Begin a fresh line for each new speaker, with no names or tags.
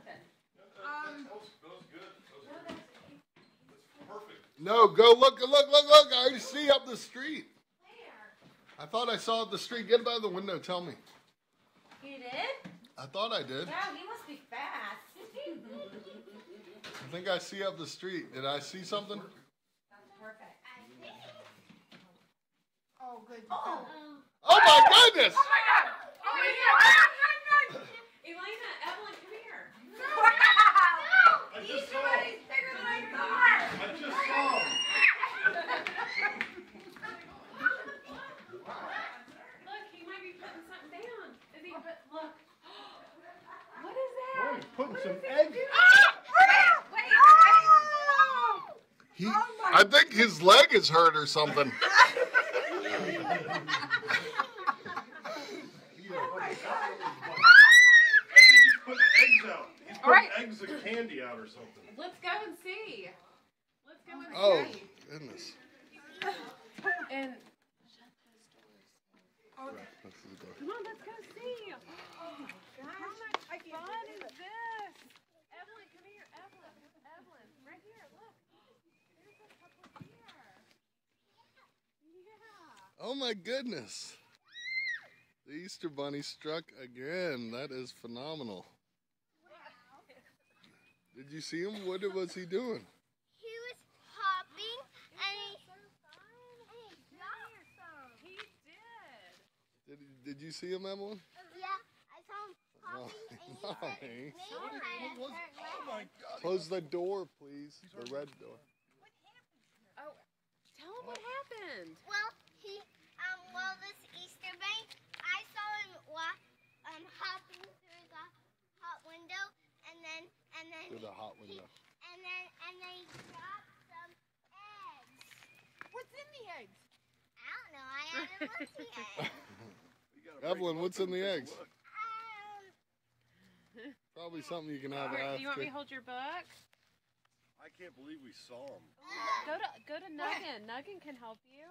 something.
That was good. That was perfect.
No, go look. I already see up the street.
Where?
I thought I saw up the street. Get by the window. Tell me.
You did?
I thought I did.
Wow, you must be fast.
I think I see up the street. Did I see something?
That's perfect.
Oh, good.
Oh.
Oh my goodness!
Oh my God! Oh my God! Elena, Evelyn, come here.
I just saw him.
He's bigger than I thought.
I just saw him.
Look, he might be putting something down. Is he? Look. What is that?
Oh, he's putting some eggs.
Wait.
He, I think his leg is hurt or something.
I think he's putting eggs out. He's putting eggs and candy out or something.
Let's go and see. Let's go and
Oh,
see.
goodness.
And
Okay.
come on, let's go see. Oh my gosh, how much fun is this? Evelyn, come here. Evelyn, right here. Look. There's a couple here. Yeah.
Oh my goodness. The Easter Bunny struck again. That is phenomenal. Did you see him? What was he doing?
He was hopping and he
He did.
Did you see him, Evelyn?
yeah, I saw him hopping and he
Nice.
Oh my God.
Close the door, please. The red door.
Oh, tell him what happened.
well, this Easter bunny, I saw him hopping through the hot window and then
Through the hot window.
and then he dropped some eggs.
What's in the eggs?
I don't know, I haven't looked yet.
Evelyn, what's in the eggs?
Um,
Probably something you can have
Alright, do you want me to
after.
hold your book?
I can't believe we saw him.
Go to Nuggin. Nuggin can help you.